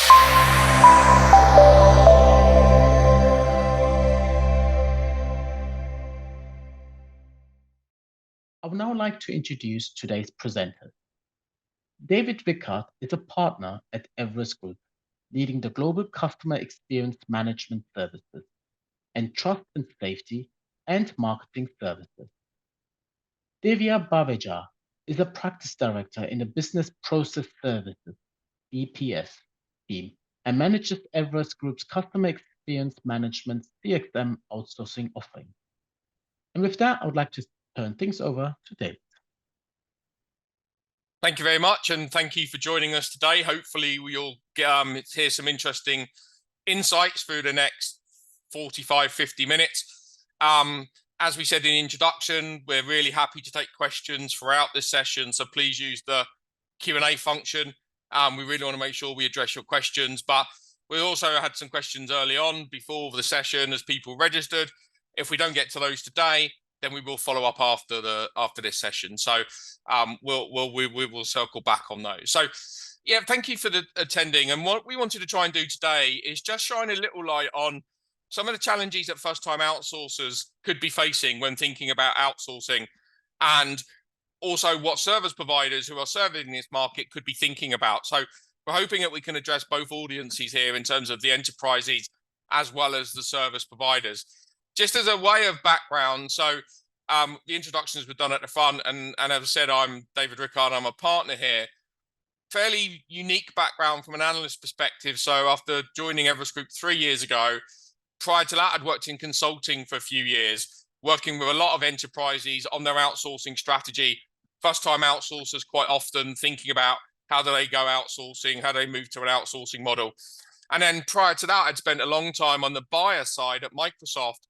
I would now like to introduce today's presenter. David Rickard is a partner at Everest Group, leading the global customer experience management services and trust and safety and marketing services. Divya Baweja is a practice director in the Business Process Services (BPS) team and manages Everest Group's customer experience management CXM outsourcing offering. And with that, I would like to turn things over to David. Thank you very much, and thank you for joining us today. Hopefully we'll hear some interesting insights through the next 45-50 minutes. As we said in the introduction, we're really happy to take questions throughout this session, so please use the Q&A function. We really want to make sure we address your questions, but we also had some questions early on before the session as people registered. If we don't get to those today, then we will follow up after this session. So we will circle back on those. So yeah, thank you for attending. And what we wanted to try and do today is just shine a little light on some of the challenges that first-time outsourcers could be facing when thinking about outsourcing, and also what service providers who are serving this market could be thinking about. So we're hoping that we can address both audiences here in terms of the enterprises as well as the service providers. Just as a way of background, so the introductions were done at the front, and as I said, I'm David Rickard, I'm a partner here. Fairly unique background from an analyst perspective. So after joining Everest Group 3 years ago, prior to that, I'd worked in consulting for a few years, working with a lot of enterprises on their outsourcing strategy. First-time outsourcers quite often thinking about how do they go outsourcing, how do they move to an outsourcing model. And then prior to that, I'd spent a long time on the buyer side at Microsoft.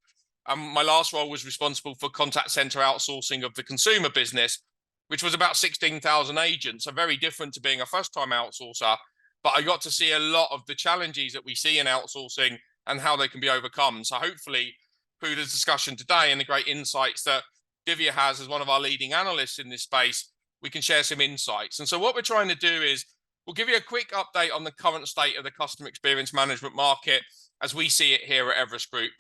My last role was responsible for contact center outsourcing of the consumer business, which was about 16,000 agents, so very different to being a first-time outsourcer. But I got to see a lot of the challenges that we see in outsourcing and how they can be overcome. So hopefully, through the discussion today and the great insights that Divya has as one of our leading analysts in this space, we can share some insights. And so what we're trying to do is we'll give you a quick update on the current state of the customer experience management market as we see it here at Everest Group.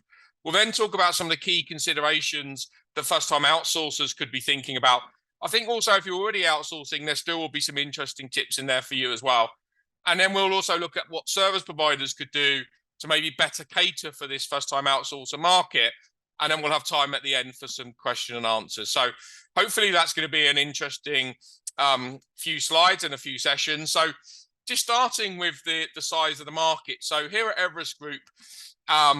We'll then talk about some of the key considerations that first-time outsourcers could be thinking about. I think also if you're already outsourcing, there still will be some interesting tips in there for you as well. And then we'll also look at what service providers could do to maybe better cater for this first-time outsourcer market. And then we'll have time at the end for some question and answers. So hopefully that's going to be an interesting few slides and a few sessions. So just starting with the size of the market. So here at Everest Group,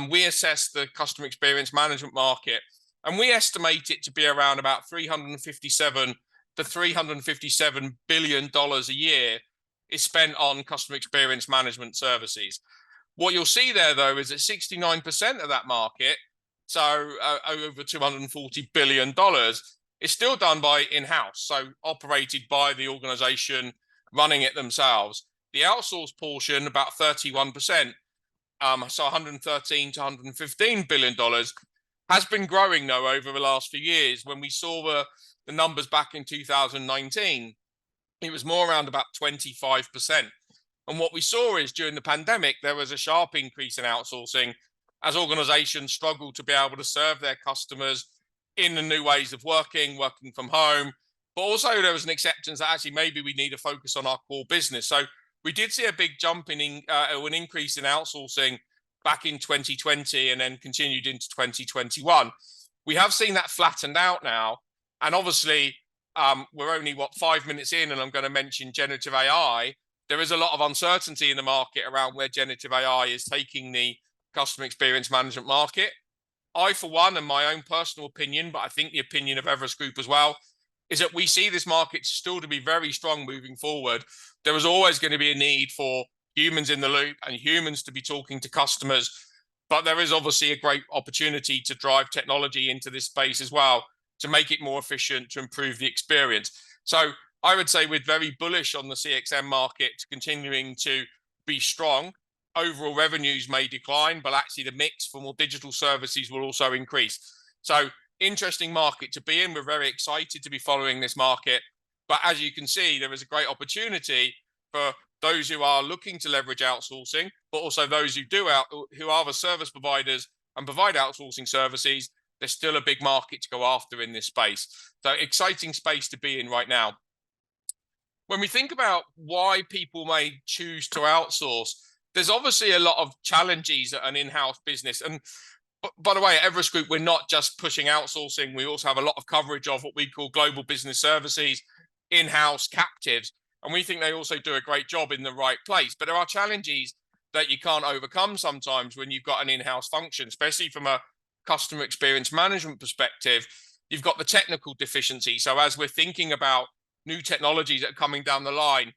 we assess the customer experience management market, and we estimate it to be around about $357 to $357 billion a year is spent on customer experience management services. What you'll see there, though, is that 69% of that market, so over $240 billion, is still done by in-house, so operated by the organization running it themselves. The outsourced portion, about 31%, so $113 to $115 billion, has been growing, though, over the last few years. When we saw the numbers back in 2019, it was more around about 25%. And what we saw is during the pandemic, there was a sharp increase in outsourcing as organizations struggled to be able to serve their customers in the new ways of working from home. But also there was an acceptance that actually maybe we need to focus on our core business. So we did see a big jump in an increase in outsourcing back in 2020 and then continued into 2021. We have seen that flattened out now. And obviously, we're only, 5 minutes in, and I'm going to mention generative AI. There is a lot of uncertainty in the market around where generative AI is taking the customer experience management market. I, for one, and my own personal opinion, but I think the opinion of Everest Group as well, is that we see this market still to be very strong moving forward. There is always going to be a need for humans in the loop and humans to be talking to customers, but there is obviously a great opportunity to drive technology into this space as well, to make it more efficient, to improve the experience. So I would say we're very bullish on the CXM market continuing to be strong. Overall revenues may decline, but actually the mix for more digital services will also increase. So interesting market to be in. We're very excited to be following this market. But as you can see, there is a great opportunity for those who are looking to leverage outsourcing, but also those who are the service providers and provide outsourcing services. There's still a big market to go after in this space. So exciting space to be in right now. When we think about why people may choose to outsource, there's obviously a lot of challenges at an in-house business. And by the way, at Everest Group, we're not just pushing outsourcing. We also have a lot of coverage of what we call global business services, in-house captives. And we think they also do a great job in the right place. But there are challenges that you can't overcome sometimes when you've got an in-house function, especially from a customer experience management perspective. You've got the technical deficiency. So as we're thinking about new technologies that are coming down the line,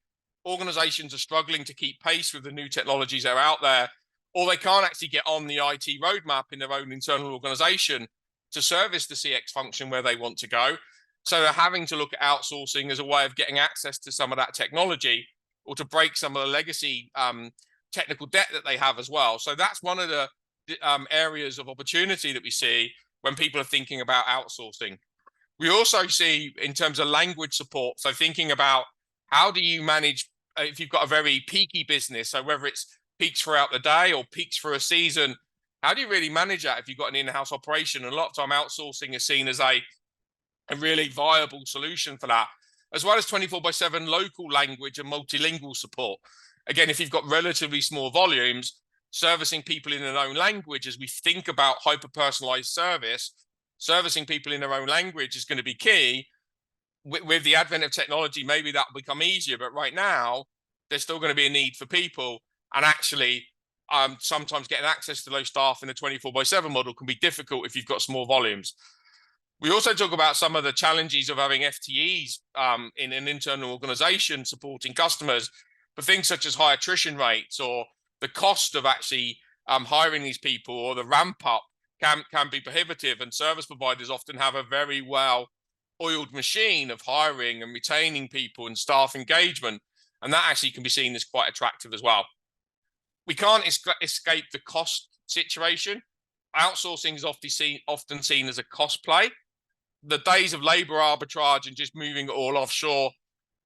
organizations are struggling to keep pace with the new technologies that are out there, or they can't actually get on the IT roadmap in their own internal organization to service the CX function where they want to go. So they're having to look at outsourcing as a way of getting access to some of that technology, or to break some of the legacy technical debt that they have as well. So that's one of the areas of opportunity that we see when people are thinking about outsourcing. We also see in terms of language support, so thinking about how do you manage if you've got a very peaky business, so whether it's peaks throughout the day or peaks for a season, how do you really manage that if you've got an in-house operation? And a lot of time outsourcing is seen as a really viable solution for that, as well as 24/7 local language and multilingual support. Again, if you've got relatively small volumes, servicing people in their own language, as we think about hyper-personalized service, servicing people in their own language is going to be key. With the advent of technology, maybe that will become easier, but right now there's still going to be a need for people, and actually sometimes getting access to those staff in a 24/7 model can be difficult if you've got small volumes. We also talk about some of the challenges of having FTEs in an internal organization supporting customers, for things such as high attrition rates, or the cost of actually hiring these people, or the ramp up can be prohibitive, and service providers often have a very well-oiled machine of hiring and retaining people and staff engagement, and that actually can be seen as quite attractive as well. We can't escape the cost situation. Outsourcing is often seen as a cost play. The days of labor arbitrage and just moving it all offshore,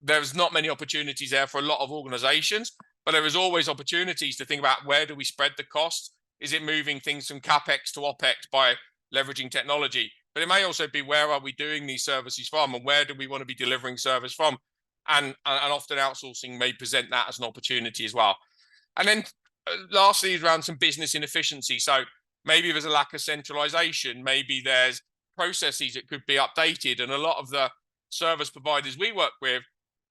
there's not many opportunities there for a lot of organizations, but there is always opportunities to think about, where do we spread the costs? Is it moving things from CapEx to OpEx by leveraging technology? But it may also be, where are we doing these services from, and where do we want to be delivering service from? And often outsourcing may present that as an opportunity as well. And then lastly, around some business inefficiency. So maybe there's a lack of centralization, maybe there's processes that could be updated, and a lot of the service providers we work with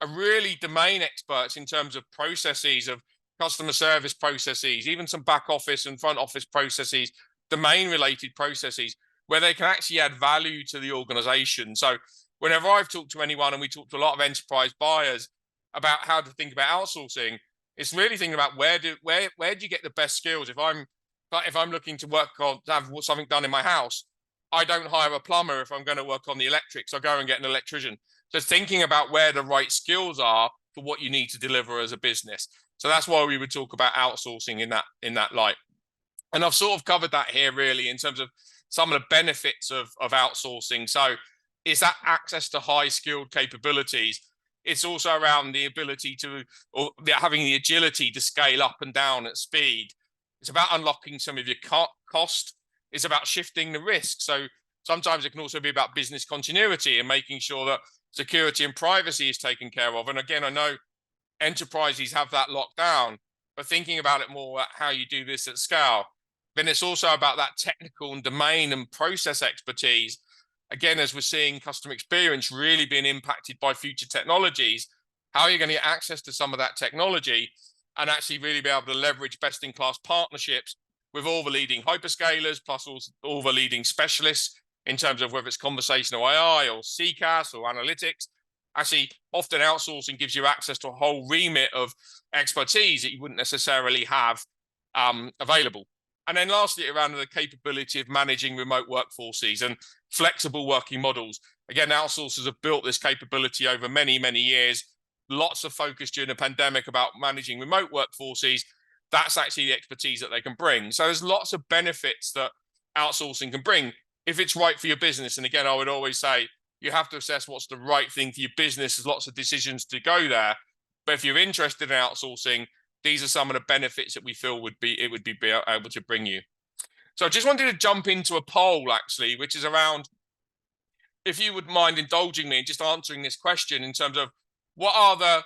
are really domain experts in terms of processes, of customer service processes, even some back office and front office processes, domain related processes, where they can actually add value to the organization. So whenever I've talked to anyone, and we talk to a lot of enterprise buyers about how to think about outsourcing, it's really thinking about where do you get the best skills. If I'm looking to have something done in my house, I don't hire a plumber if I'm going to work on the electrics. I go and get an electrician. So thinking about where the right skills are for what you need to deliver as a business. So that's why we would talk about outsourcing in that light. And I've sort of covered that here really in terms of some of the benefits of outsourcing. So is that access to high skilled capabilities? It's also around the ability having the agility to scale up and down at speed. It's about unlocking some of your cost. It's about shifting the risk. So sometimes it can also be about business continuity and making sure that security and privacy is taken care of. And again, I know enterprises have that locked down, but thinking about it more at how you do this at scale. Then it's also about that technical and domain and process expertise. Again, as we're seeing customer experience really being impacted by future technologies, how are you going to get access to some of that technology and actually really be able to leverage best-in-class partnerships with all the leading hyperscalers, plus all the leading specialists in terms of whether it's conversational AI or CCaaS or analytics. Actually, often outsourcing gives you access to a whole remit of expertise that you wouldn't necessarily have available. And then lastly, around the capability of managing remote workforces and flexible working models. Again, outsourcers have built this capability over many, many years. Lots of focus during the pandemic about managing remote workforces. That's actually the expertise that they can bring. So there's lots of benefits that outsourcing can bring if it's right for your business. And again, I would always say you have to assess what's the right thing for your business. There's lots of decisions to go there. But if you're interested in outsourcing, these are some of the benefits that we feel it would be able to bring you. So I just wanted to jump into a poll, actually, which is around, if you would mind indulging me in just answering this question in terms of what are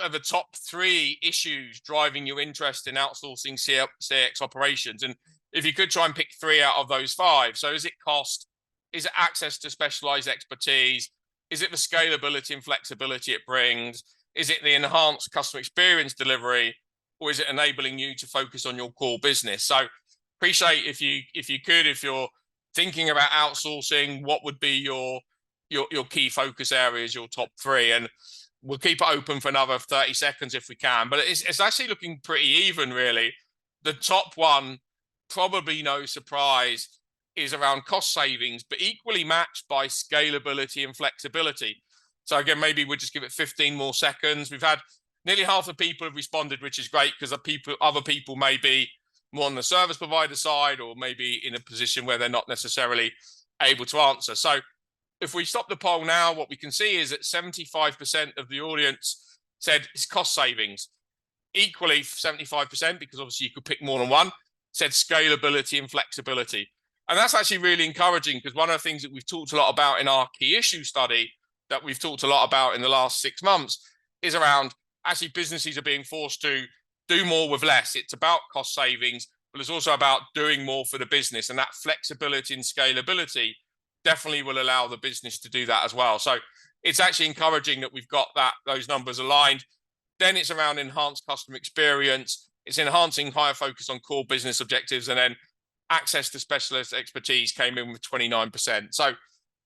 the top 3 issues driving your interest in outsourcing CX operations? And if you could try and pick 3 out of those 5. So is it cost? Is it access to specialized expertise? Is it the scalability and flexibility it brings? Is it the enhanced customer experience delivery? Or is it enabling you to focus on your core business? So appreciate if you're thinking about outsourcing, what would be your key focus areas, your top 3? And we'll keep it open for another 30 seconds if we can, but it's actually looking pretty even, really. The top one, probably no surprise, is around cost savings, but equally matched by scalability and flexibility. So again, maybe we'll just give it 15 more seconds. We've had nearly half the people have responded, which is great, because other people may be more on the service provider side, or maybe in a position where they're not necessarily able to answer. So if we stop the poll now, what we can see is that 75% of the audience said it's cost savings. Equally, 75%, because obviously you could pick more than one, said scalability and flexibility. And that's actually really encouraging, because one of the things that we've talked a lot about in our key issue study, that we've talked a lot about in the last 6 months, is around actually businesses are being forced to do more with less. It's about cost savings, but it's also about doing more for the business. And that flexibility and scalability definitely will allow the business to do that as well. So it's actually encouraging that we've got those numbers aligned. Then it's around enhanced customer experience. It's enhancing higher focus on core business objectives. And then access to specialist expertise came in with 29%. So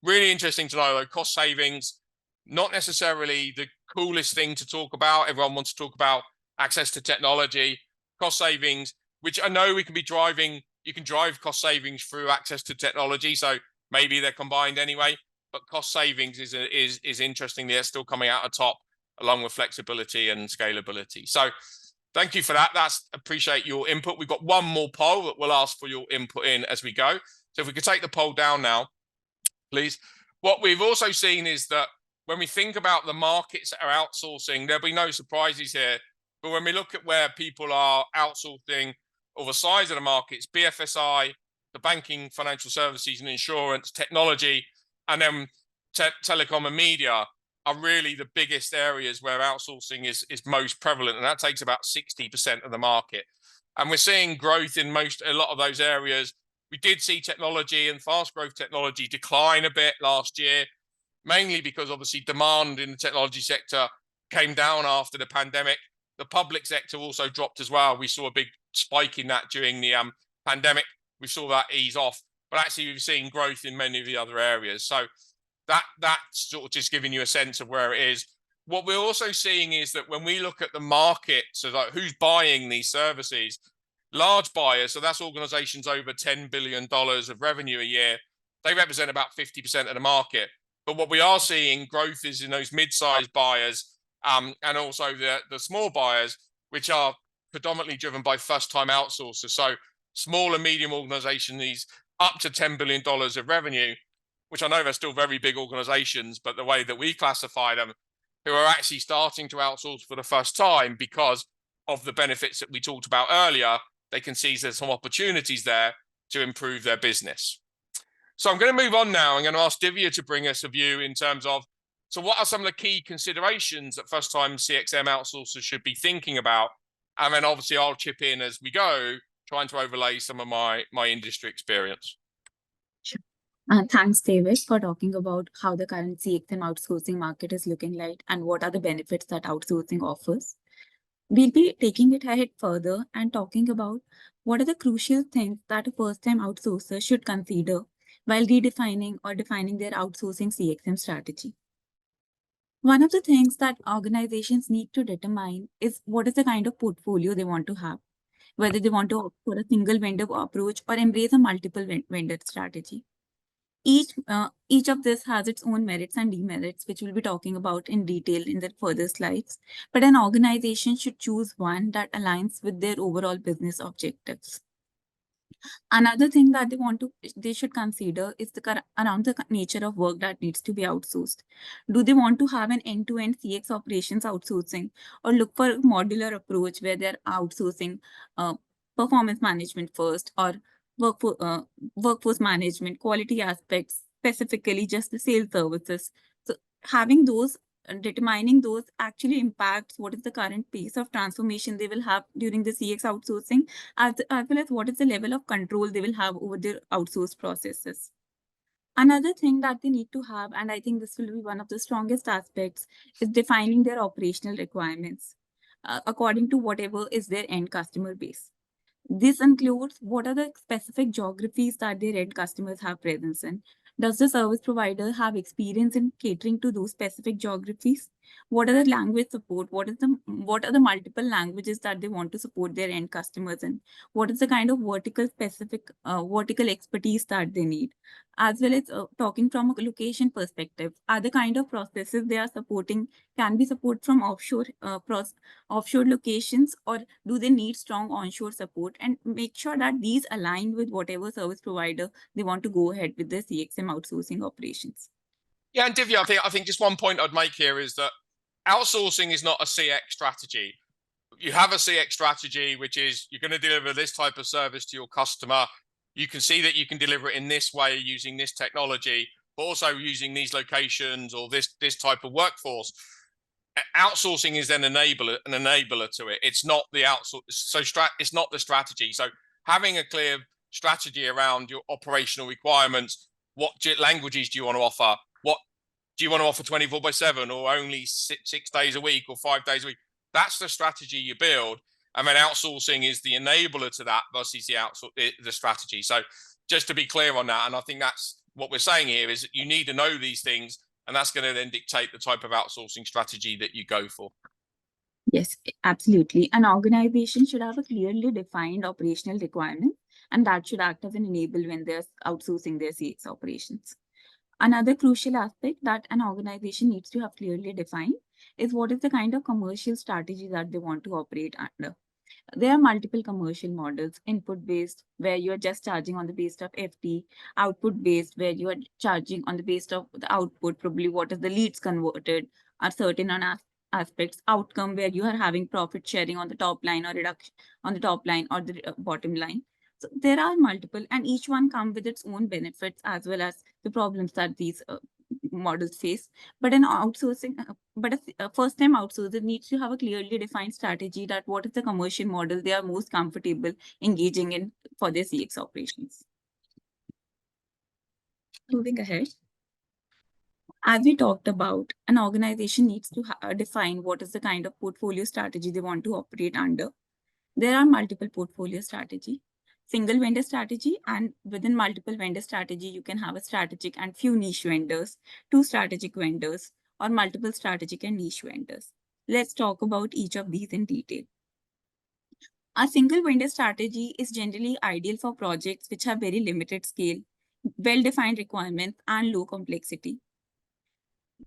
really interesting to know, though, cost savings, not necessarily the coolest thing to talk about. Everyone wants to talk about access to technology. Cost savings, which I know we can be driving, you can drive cost savings through access to technology. So maybe they're combined anyway, but cost savings is interestingly, they're still coming out on top, along with flexibility and scalability. So thank you for that. Appreciate your input. We've got one more poll that we'll ask for your input in as we go. So if we could take the poll down now, please. What we've also seen is that when we think about the markets that are outsourcing, there'll be no surprises here. But when we look at where people are outsourcing, or the size of the markets, BFSI, the banking, financial services and insurance, technology, and then telecom and media are really the biggest areas where outsourcing is most prevalent. And that takes about 60% of the market. And we're seeing growth in a lot of those areas. We did see technology and fast growth technology decline a bit last year, mainly because obviously demand in the technology sector came down after the pandemic. The public sector also dropped as well. We saw a big spike in that during the pandemic. We saw that ease off, but actually we've seen growth in many of the other areas. So that's sort of just giving you a sense of where it is. What we're also seeing is that when we look at the market, so like who's buying these services, large buyers, so that's organizations over $10 billion of revenue a year, they represent about 50% of the market. But what we are seeing growth is in those mid-sized buyers, and also the small buyers, which are predominantly driven by first-time outsourcers. So small and medium organizations up to $10 billion of revenue, which I know they're still very big organizations, but the way that we classify them, who are actually starting to outsource for the first time because of the benefits that we talked about earlier, they can see there's some opportunities there to improve their business. So I'm going to move on now. I'm going to ask Divya to bring us a view in terms of, so what are some of the key considerations that first-time CXM outsourcers should be thinking about? And then obviously I'll chip in as we go, trying to overlay some of my industry experience. Sure. Thanks, David, for talking about how the current CXM outsourcing market is looking like and what are the benefits that outsourcing offers. We'll be taking it ahead further and talking about what are the crucial things that a first-time outsourcer should consider while redefining or defining their outsourcing CXM strategy. One of the things that organizations need to determine is what is the kind of portfolio they want to have, whether they want to opt for a single vendor approach or embrace a multiple vendor strategy. Each of this has its own merits and demerits, which we'll be talking about in detail in the further slides. But an organization should choose one that aligns with their overall business objectives. Another thing that they should consider is around the nature of work that needs to be outsourced. Do they want to have an end-to-end CX operations outsourcing, or look for a modular approach where they're outsourcing performance management first, or workforce management, quality aspects, specifically just the sales services? So having those determining those actually impacts what is the current pace of transformation they will have during the CX outsourcing, as well as what is the level of control they will have over their outsourced processes. Another thing that they need to have, and I think this will be one of the strongest aspects, is defining their operational requirements according to whatever is their end customer base. This includes what are the specific geographies that their end customers have presence in. Does the service provider have experience in catering to those specific geographies? What are the language support? What are the multiple languages that they want to support their end customers in? What is the kind of vertical expertise that they need? As well as talking from a location perspective, are the kind of processes they are supporting can be support from offshore locations, or do they need strong onshore support? And make sure that these align with whatever service provider they want to go ahead with the CXM outsourcing operations. Yeah, and Divya, I think just one point I'd make here is that outsourcing is not a CX strategy. You have a CX strategy, which is you're going to deliver this type of service to your customer. You can see that you can deliver it in this way using this technology, but also using these locations or this type of workforce. Outsourcing is then an enabler to it. It's not the outsource. So it's not the strategy. So having a clear strategy around your operational requirements, what languages do you want to offer? What do you want to offer 24/7 or only 6 days a week or 5 days a week? That's the strategy you build. And then outsourcing is the enabler to that versus the strategy. So just to be clear on that, and I think that's what we're saying here, is that you need to know these things, and that's going to then dictate the type of outsourcing strategy that you go for. Yes, absolutely. An organization should have a clearly defined operational requirement, and that should act as an enabler when they're outsourcing their CX operations. Another crucial aspect that an organization needs to have clearly defined is what is the kind of commercial strategy that they want to operate under. There are multiple commercial models: input-based, where you're just charging on the basis of FT; output-based, where you are charging on the basis of the output, probably what is the leads converted, are certain on aspects; outcome, where you are having profit sharing on the top line or reduction on the top line or the bottom line. So there are multiple, and each one comes with its own benefits as well as the problems that these models face. But an outsourcing, a first-time outsourcer needs to have a clearly defined strategy that what is the commercial model they are most comfortable engaging in for their CX operations. Moving ahead, as we talked about, an organization needs to define what is the kind of portfolio strategy they want to operate under. There are multiple portfolio strategy. Single vendor strategy, and within multiple vendor strategy, you can have a strategic and few niche vendors, two strategic vendors, or multiple strategic and niche vendors. Let's talk about each of these in detail. A single vendor strategy is generally ideal for projects which have very limited scale, well-defined requirements, and low complexity.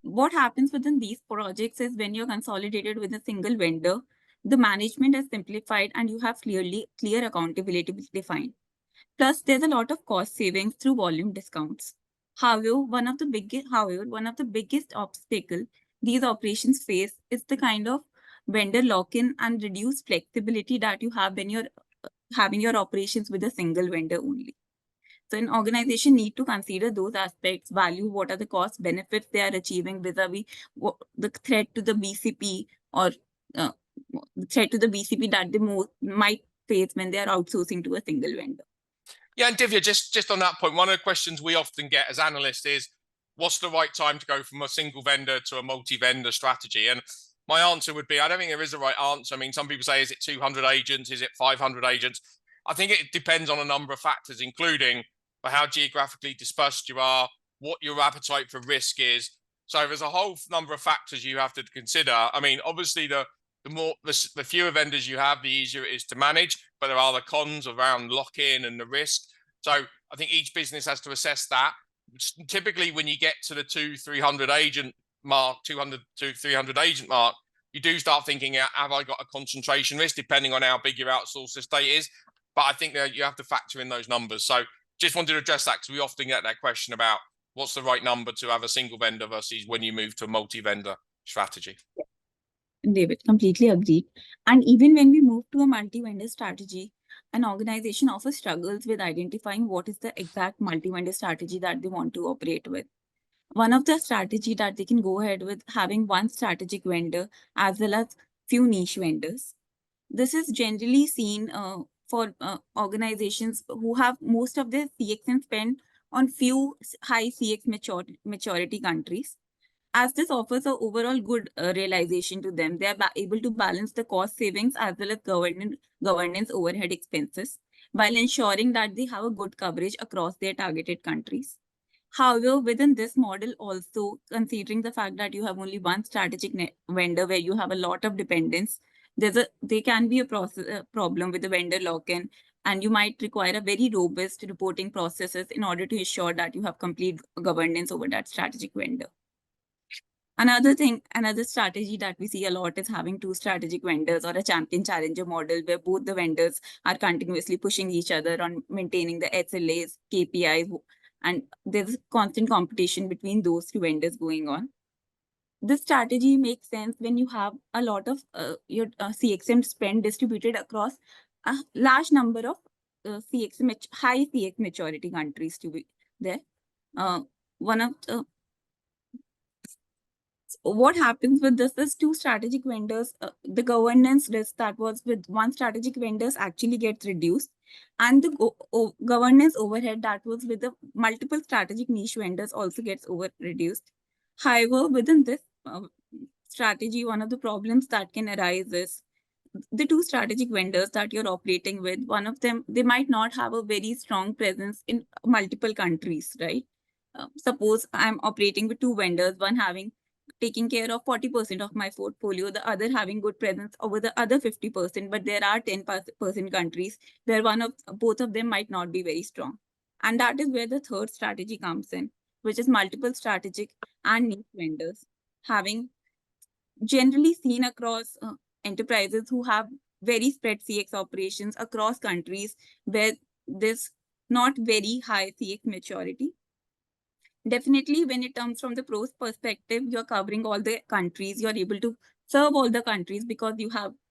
What happens within these projects is when you're consolidated with a single vendor, the management is simplified and you have clear accountability defined. Plus, there's a lot of cost savings through volume discounts. However, one of the biggest obstacle these operations face is the kind of vendor lock-in and reduced flexibility that you have when you're having your operations with a single vendor only. So an organization need to consider those aspects, value what are the cost benefits they are achieving vis-a-vis the threat to the BCP, or the threat to the BCP that they might face when they are outsourcing to a single vendor. Yeah, and Divya, just on that point, one of the questions we often get as analysts is, what's the right time to go from a single vendor to a multi-vendor strategy? And my answer would be, I don't think there is a right answer. I mean, some people say, is it 200 agents? Is it 500 agents? I think it depends on a number of factors, including how geographically dispersed you are, what your appetite for risk is. So there's a whole number of factors you have to consider. I mean, obviously the fewer vendors you have, the easier it is to manage, but there are the cons around lock-in and the risk. So I think each business has to assess that. Typically, when you get to the 200-300 agent mark, you do start thinking, have I got a concentration risk, depending on how big your outsource estate is? but I think that you have to factor in those numbers. So just wanted to address that because we often get that question about what's the right number to have a single vendor versus when you move to a multi-vendor strategy. David, completely agreed. And even when we move to a multi-vendor strategy, an organization often struggles with identifying what is the exact multi-vendor strategy that they want to operate with. One of the strategy that they can go ahead with having one strategic vendor as well as few niche vendors. This is generally seen for organizations who have most of their CXM spend on few high CX maturity countries. As this offers an overall good realization to them, they are able to balance the cost savings as well as governance overhead expenses while ensuring that they have a good coverage across their targeted countries. However, within this model also, considering the fact that you have only one strategic vendor where you have a lot of dependence, there can be a problem with the vendor lock-in, and you might require a very robust reporting processes in order to ensure that you have complete governance over that strategic vendor. Another strategy that we see a lot is having two strategic vendors or a champion challenger model where both the vendors are continuously pushing each other on maintaining the SLAs, KPIs, and there's constant competition between those two vendors going on. This strategy makes sense when you have a lot of your CXM spend distributed across a large number of high CX maturity countries to be there. One of the what happens with this is two strategic vendors, the governance risk that was with one strategic vendors actually gets reduced, and the governance overhead that was with the multiple strategic niche vendors also gets reduced. However, within this strategy, one of the problems that can arise is the two strategic vendors that you're operating with, one of them, they might not have a very strong presence in multiple countries, right? Suppose I'm operating with two vendors, one taking care of 40% of my portfolio, the other having good presence over the other 50%, but there are 10% countries where both of them might not be very strong. And that is where the third strategy comes in, which is multiple strategic and niche vendors, having generally seen across enterprises who have very spread CX operations across countries where there's not very high CX maturity. Definitely, when it comes from the pros perspective, you're covering all the countries, you're able to serve all the countries because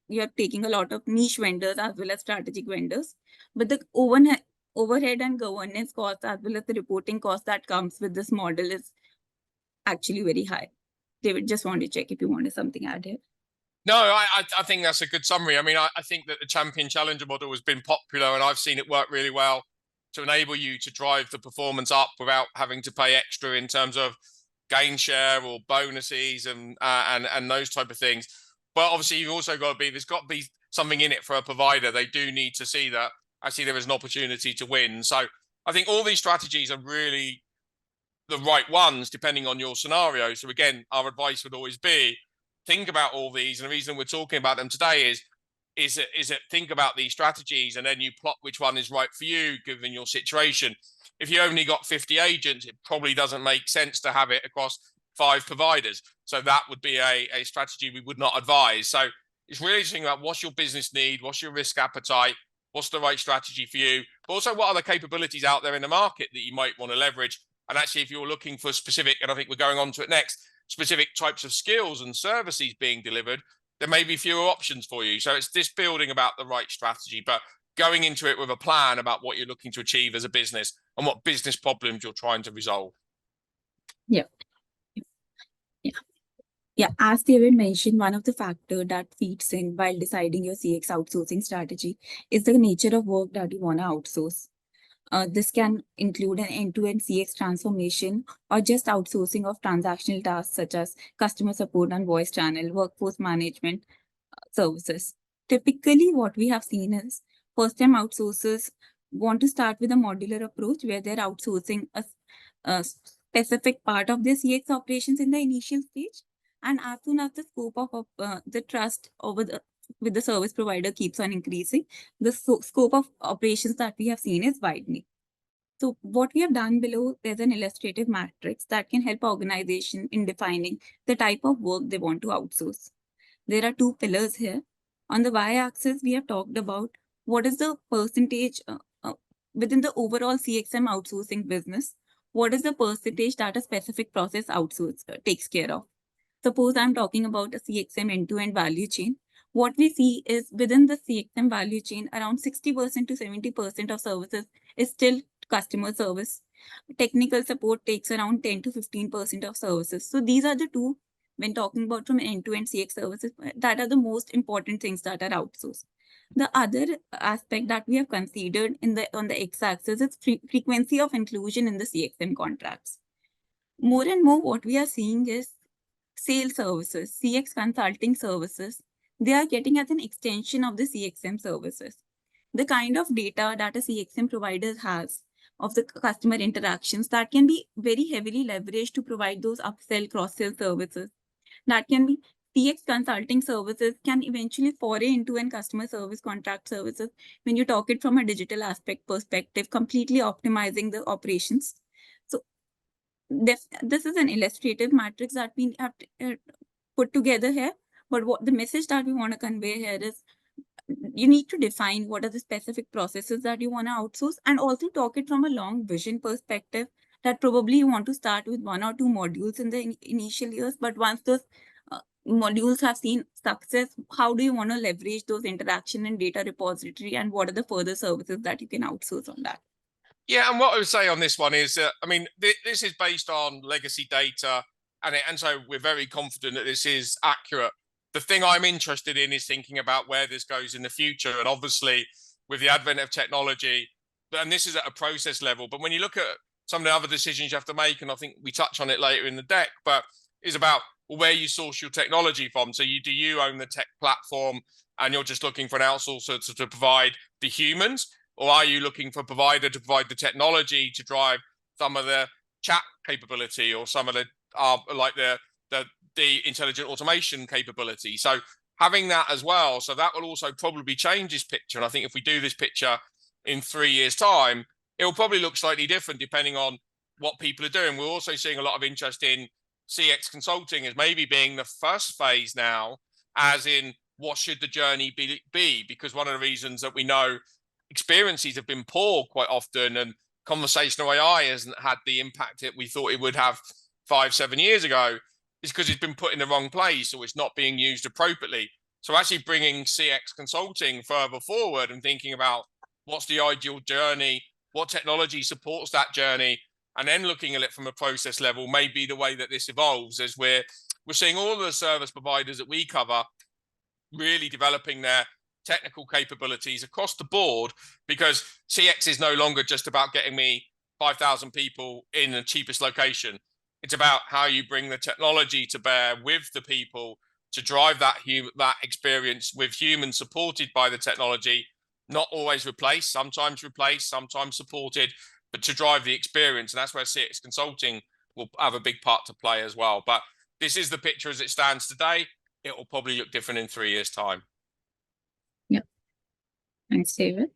you're taking a lot of niche vendors as well as strategic vendors. But the overhead and governance costs as well as the reporting cost that comes with this model is actually very high. David, just want to check if you wanted something added. No, I think that's a good summary. I mean, I think that the champion challenger model has been popular and I've seen it work really well to enable you to drive the performance up without having to pay extra in terms of gain share or bonuses and those type of things. But obviously you've also got to there's got to be something in it for a provider. They do need to see that actually there is an opportunity to win. So I think all these strategies are really the right ones depending on your scenario. So again, our advice would always be think about all these, and the reason we're talking about them today is that think about these strategies and then you plot which one is right for you given your situation. If you only got 50 agents, it probably doesn't make sense to have it across 5 providers. So that would be a strategy we would not advise. So it's really thinking about what's your business need, what's your risk appetite, what's the right strategy for you, but also what are the capabilities out there in the market that you might want to leverage. And actually, if you're looking for specific, and I think we're going on to it next, specific types of skills and services being delivered, there may be fewer options for you. So it's this building about the right strategy, but going into it with a plan about what you're looking to achieve as a business and what business problems you're trying to resolve. Yeah. As David mentioned, one of the factors that feeds in while deciding your CX outsourcing strategy is the nature of work that you want to outsource. This can include an end-to-end CX transformation or just outsourcing of transactional tasks such as customer support and voice channel, workforce management services. Typically, what we have seen is first-time outsourcers want to start with a modular approach where they're outsourcing a specific part of their CX operations in the initial stage. And as soon as the scope of the trust with the service provider keeps on increasing, the scope of operations that we have seen is widening. So what we have done below, there's an illustrative matrix that can help organization in defining the type of work they want to outsource. There are 2 pillars here. On the y-axis, we have talked about what is the percentage within the overall CXM outsourcing business? What is the percentage that a specific process outsource takes care of? Suppose I'm talking about a CXM end-to-end value chain. What we see is within the CXM value chain, around 60% to 70% of services is still customer service. Technical support takes around 10 to 15% of services. So these are the two, when talking about from end-to-end CX services, that are the most important things that are outsourced. The other aspect that we have considered on the x-axis is frequency of inclusion in the CXM contracts. More and more, what we are seeing is sales services, CX consulting services, they are getting as an extension of the CXM services. The kind of data that a CXM provider has of the customer interactions that can be very heavily leveraged to provide those upsell, cross-sell services. That can be CX consulting services can eventually foray into an customer service contract services when you talk it from a digital aspect perspective, completely optimizing the operations. So this is an illustrative matrix that we have put together here. But what the message that we want to convey here is you need to define what are the specific processes that you want to outsource, and also talk it from a long vision perspective that probably you want to start with 1 or 2 modules in the initial years. But once those modules have seen success, how do you want to leverage those interaction and data repository, and what are the further services that you can outsource on that? Yeah, and what I would say on this one is, I mean, this is based on legacy data, and so we're very confident that this is accurate. The thing I'm interested in is thinking about where this goes in the future, and obviously with the advent of technology, and this is at a process level, but when you look at some of the other decisions you have to make, and I think we touch on it later in the deck, but is about where you source your technology from. So do you own the tech platform and you're just looking for an outsourcer to provide the humans? Or are you looking for a provider to provide the technology to drive some of the chat capability or some of the like the intelligent automation capability? So having that as well, so that will also probably change this picture. And I think if we do this picture in 3 years' time, it will probably look slightly different depending on what people are doing. We're also seeing a lot of interest in CX consulting as maybe being the first phase now, as in what should the journey be? Because one of the reasons that we know experiences have been poor quite often, and conversational AI hasn't had the impact that we thought it would have 5-7 years ago, is because it's been put in the wrong place or it's not being used appropriately. So actually bringing CX consulting further forward and thinking about what's the ideal journey, what technology supports that journey, and then looking at it from a process level may be the way that this evolves, as we're seeing all the service providers that we cover really developing their technical capabilities across the board, because CX is no longer just about getting me 5,000 people in the cheapest location. It's about how you bring the technology to bear with the people to drive that experience with humans supported by the technology, not always replaced, sometimes supported, but to drive the experience. And that's where CX consulting will have a big part to play as well. But this is the picture as it stands today. It will probably look different in 3 years' time. Thanks, David.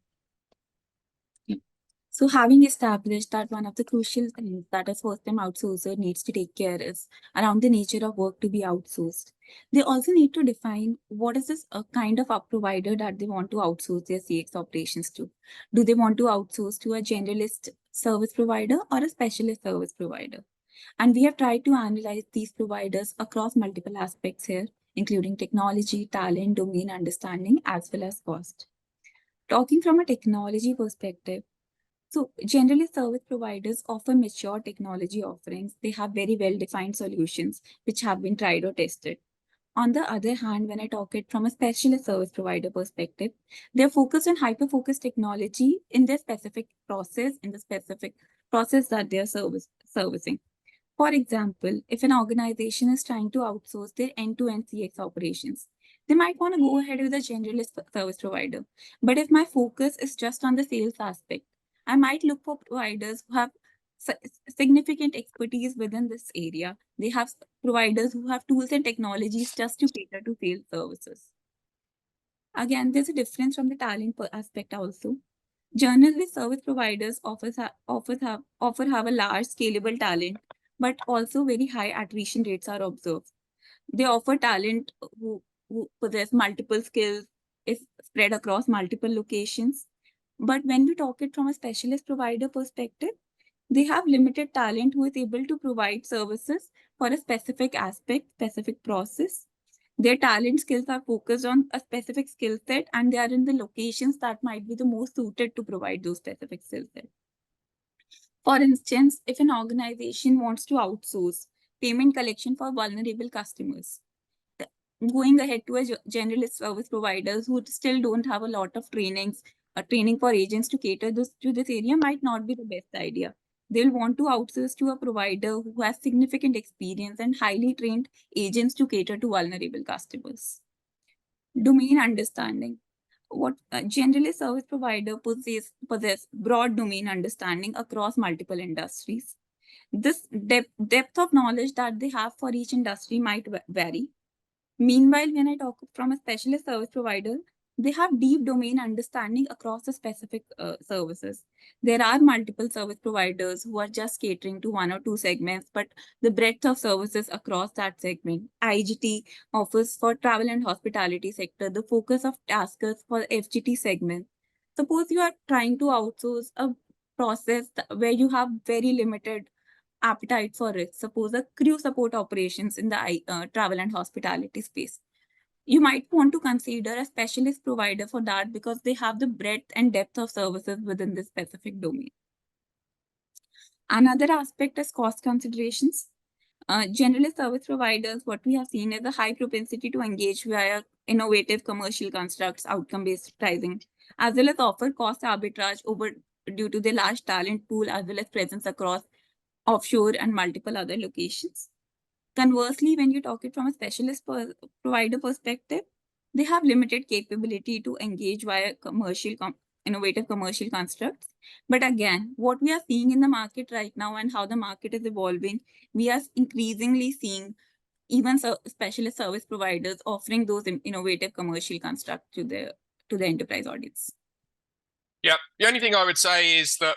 So having established that one of the crucial things that a first-time outsourcer needs to take care is around the nature of work to be outsourced, they also need to define what is this kind of a provider that they want to outsource their CX operations to. Do they want to outsource to a generalist service provider or a specialist service provider? And we have tried to analyze these providers across multiple aspects here, including technology, talent, domain understanding, as well as cost. Talking from a technology perspective, so generally service providers offer mature technology offerings. They have very well-defined solutions which have been tried or tested. On the other hand, when I talk it from a specialist service provider perspective, they're focused on hyper-focused technology in their specific process, that they're servicing. For example, if an organization is trying to outsource their end-to-end CX operations, they might want to go ahead with a generalist service provider. But if my focus is just on the sales aspect, I might look for providers who have significant expertise within this area. They have providers who have tools and technologies just to cater to sales services. Again, there's a difference from the talent aspect also. Generalist service providers often have a large scalable talent, but also very high attrition rates are observed. They offer talent who possess multiple skills, is spread across multiple locations. But when we talk it from a specialist provider perspective, they have limited talent who is able to provide services for a specific aspect, specific process. Their talent skills are focused on a specific skill set, and they are in the locations that might be the most suited to provide those specific skill sets. For instance, if an organization wants to outsource payment collection for vulnerable customers, going ahead to a generalist service providers who still don't have a lot of training for agents to cater to this area might not be the best idea. They'll want to outsource to a provider who has significant experience and highly trained agents to cater to vulnerable customers. Domain understanding. What a generalist service provider possess broad domain understanding across multiple industries. This depth of knowledge that they have for each industry might vary. Meanwhile, when I talk from a specialist service provider, they have deep domain understanding across the specific services. There are multiple service providers who are just catering to one or two segments, but the breadth of services across that segment. IGT offers for travel and hospitality sector, the focus of taskers for FGT segment. Suppose you are trying to outsource a process where you have very limited appetite for risk. Suppose a crew support operations in the travel and hospitality space. You might want to consider a specialist provider for that because they have the breadth and depth of services within this specific domain. Another aspect is cost considerations. Generalist service providers, what we have seen is a high propensity to engage via innovative commercial constructs, outcome-based pricing, as well as offer cost arbitrage due to the large talent pool as well as presence across offshore and multiple other locations. Conversely, when you talk it from a specialist provider perspective, they have limited capability to engage via innovative commercial constructs. But again, what we are seeing in the market right now and how the market is evolving, we are increasingly seeing even specialist service providers offering those innovative commercial constructs to the enterprise audience. Yeah, the only thing I would say is that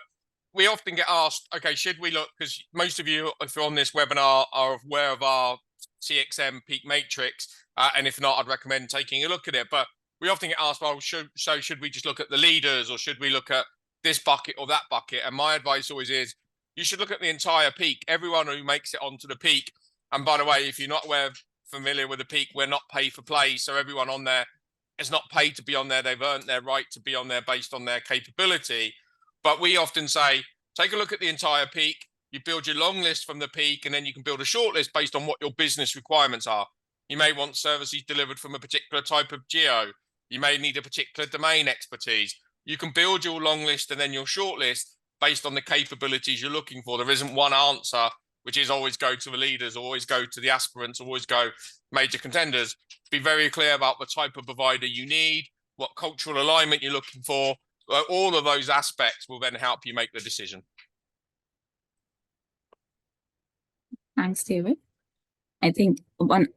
we often get asked, okay, should we look, because most of you, if you're on this webinar, are aware of our CXM peak matrix, and if not, I'd recommend taking a look at it. But we often get asked, well, should we just look at the leaders, or should we look at this bucket or that bucket? And my advice always is, you should look at the entire peak, everyone who makes it onto the peak. And by the way, if you're not familiar with the peak, we're not pay for play, so everyone on there is not paid to be on there. They've earned their right to be on there based on their capability. But we often say, take a look at the entire peak, you build your long list from the peak, and then you can build a short list based on what your business requirements are. You may want services delivered from a particular type of geo. You may need a particular domain expertise. You can build your long list and then your short list based on the capabilities you're looking for. There isn't one answer, which is always go to the leaders, always go to the aspirants, always go major contenders. Be very clear about the type of provider you need, what cultural alignment you're looking for. All of those aspects will then help you make the decision. Thanks, David. I think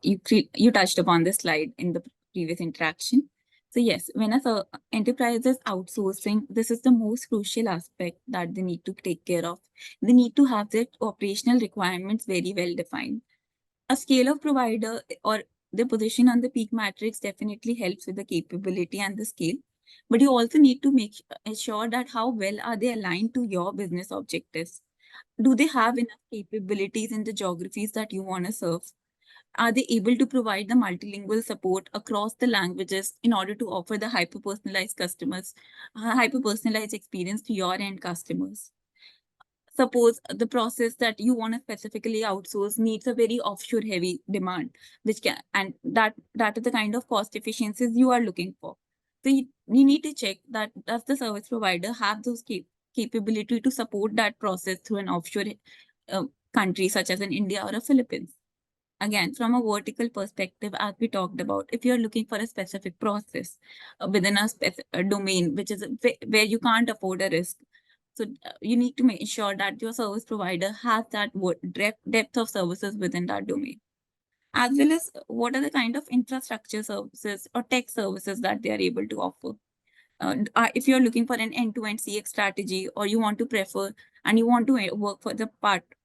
you touched upon this slide in the previous interaction. So yes, when an enterprise is outsourcing, this is the most crucial aspect that they need to take care of. They need to have their operational requirements very well defined. A scale of provider or the position on the peak matrix definitely helps with the capability and the scale. But you also need to make sure that how well are they aligned to your business objectives. Do they have enough capabilities in the geographies that you want to serve? Are they able to provide the multilingual support across the languages in order to offer the hyper-personalized experience to your end customers? Suppose the process that you want to specifically outsource needs a very offshore heavy demand, and that is the kind of cost efficiencies you are looking for. So you need to check that does the service provider have those capability to support that process through an offshore country such as in India or a Philippines. Again, from a vertical perspective, as we talked about, if you're looking for a specific process within a domain, which is where you can't afford a risk, so you need to make sure that your service provider has that depth of services within that domain, as well as what are the kind of infrastructure services or tech services that they are able to offer. If you're looking for an end-to-end CX strategy, or you want to prefer and you want to work for the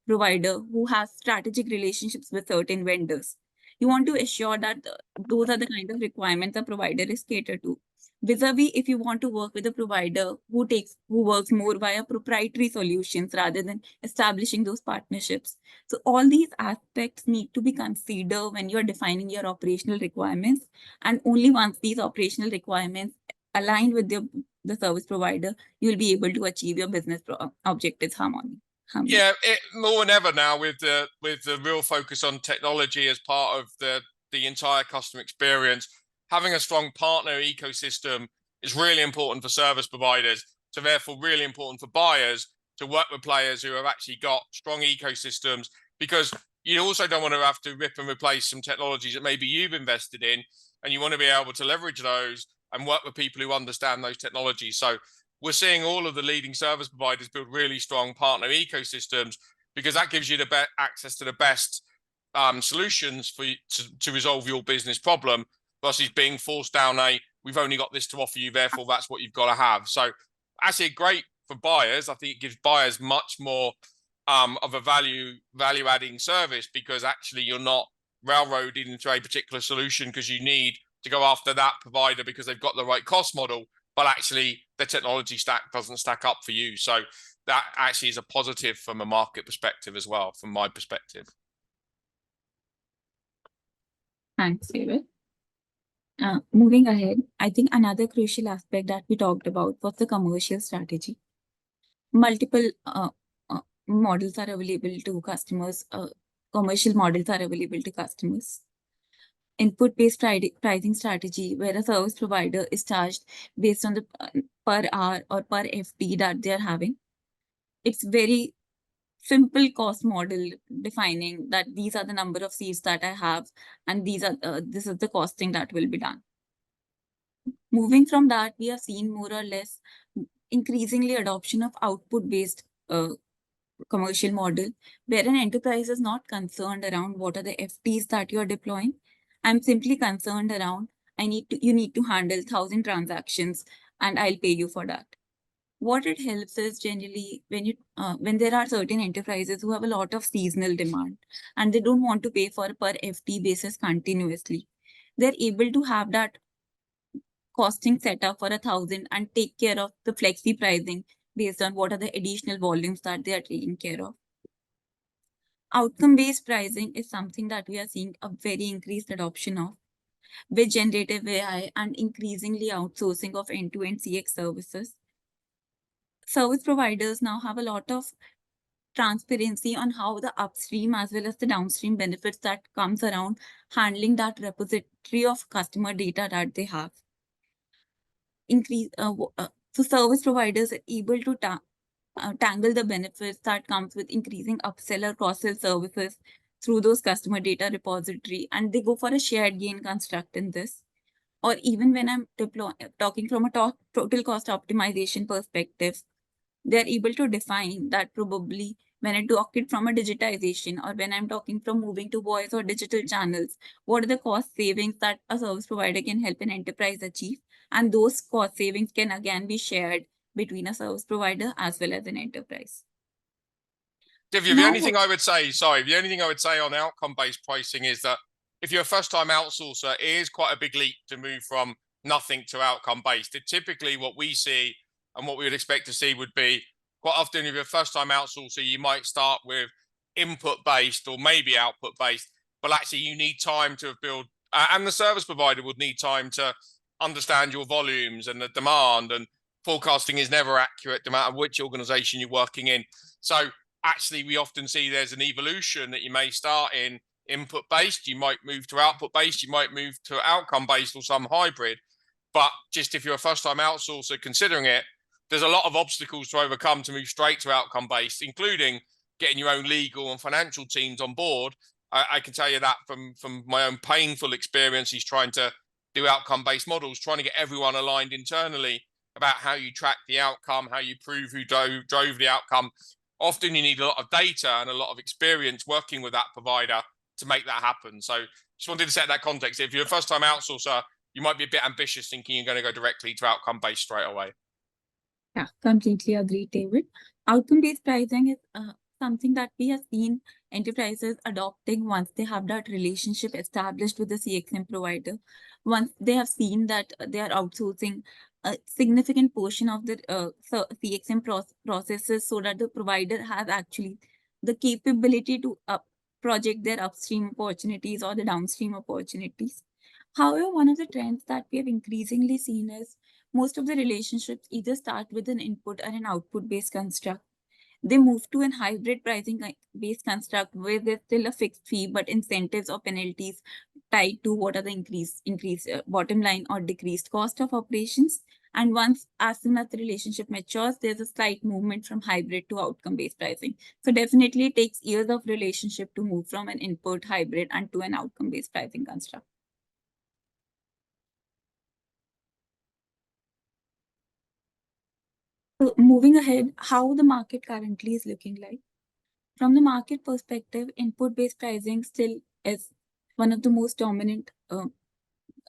provider who has strategic relationships with certain vendors, you want to assure that those are the kind of requirements the provider is catered to. Vis-a-vis, if you want to work with a provider who works more via proprietary solutions rather than establishing those partnerships. So all these aspects need to be considered when you're defining your operational requirements. And only once these operational requirements align with the service provider, you'll be able to achieve your business objectives harmony. Yeah, more than ever now with the real focus on technology as part of the entire customer experience, having a strong partner ecosystem is really important for service providers. So therefore really important for buyers to work with players who have actually got strong ecosystems, because you also don't want to have to rip and replace some technologies that maybe you've invested in, and you want to be able to leverage those and work with people who understand those technologies. So we're seeing all of the leading service providers build really strong partner ecosystems, because that gives you the access to the best solutions for you to resolve your business problem, versus being forced down we've only got this to offer you, therefore that's what you've got to have. So actually great for buyers. I think it gives buyers much more of a value adding service, because actually you're not railroaded into a particular solution because you need to go after that provider because they've got the right cost model, but actually the technology stack doesn't stack up for you. So that actually is a positive from a market perspective as well, from my perspective. Thanks, David. Moving ahead, I think another crucial aspect that we talked about was the commercial strategy. Multiple models are available to customers. Commercial models are available to customers. Input-based pricing strategy, where a service provider is charged based on the per hour or per FT that they're having. It's very simple cost model defining that these are the number of seats that I have, and this is the costing that will be done. Moving from that, we have seen more or less increasingly adoption of output-based commercial model, where an enterprise is not concerned around what are the FTs that you're deploying. I'm simply concerned around you need to handle 1,000 transactions and I'll pay you for that. What it helps is generally when there are certain enterprises who have a lot of seasonal demand and they don't want to pay for per FT basis continuously, they're able to have that costing set up for 1,000 and take care of the flexi pricing based on what are the additional volumes that they are taking care of. Outcome-based pricing is something that we are seeing a very increased adoption of with generative AI and increasingly outsourcing of end-to-end CX services. Service providers now have a lot of transparency on how the upstream as well as the downstream benefits that comes around handling that repository of customer data that they have. So service providers are able to tangle the benefits that comes with increasing upsell or cross-sell services through those customer data repository, and they go for a shared gain construct in this. Or even when I'm talking from a total cost optimization perspective, they're able to define that probably when I talk it from a digitization or when I'm talking from moving to voice or digital channels, what are the cost savings that a service provider can help an enterprise achieve? And those cost savings can again be shared between a service provider as well as an enterprise. Divya, the only thing I would say on outcome-based pricing is that if you're a first-time outsourcer, it is quite a big leap to move from nothing to outcome-based. Typically what we see and what we would expect to see would be quite often if you're a first-time outsourcer, you might start with input-based or maybe output-based, but actually you need time to build, and the service provider would need time to understand your volumes and the demand, and forecasting is never accurate no matter which organization you're working in. So actually we often see there's an evolution that you may start in input-based, you might move to output-based, you might move to outcome-based or some hybrid. But just if you're a first-time outsourcer considering it, there's a lot of obstacles to overcome to move straight to outcome-based, including getting your own legal and financial teams on board. I can tell you that from my own painful experiences trying to do outcome-based models, trying to get everyone aligned internally about how you track the outcome, how you prove who drove the outcome. Often you need a lot of data and a lot of experience working with that provider to make that happen. So just wanted to set that context. If you're a first-time outsourcer, you might be a bit ambitious thinking you're going to go directly to outcome-based straight away. Yeah, completely agree, David. Outcome-based pricing is something that we have seen enterprises adopting once they have that relationship established with the CXM provider. Once they have seen that they are outsourcing a significant portion of the CXM processes, so that the provider has actually the capability to project their upstream opportunities or the downstream opportunities. However, one of the trends that we have increasingly seen is most of the relationships either start with an input or an output based construct. They move to an hybrid pricing based construct where there's still a fixed fee, but incentives or penalties tied to what are the increased bottom line or decreased cost of operations. And as soon as the relationship matures, there's a slight movement from hybrid to outcome based pricing. So definitely it takes years of relationship to move from an input hybrid and to an outcome based pricing construct. So moving ahead, how the market currently is looking like. From the market perspective, input-based pricing still is one of the most dominant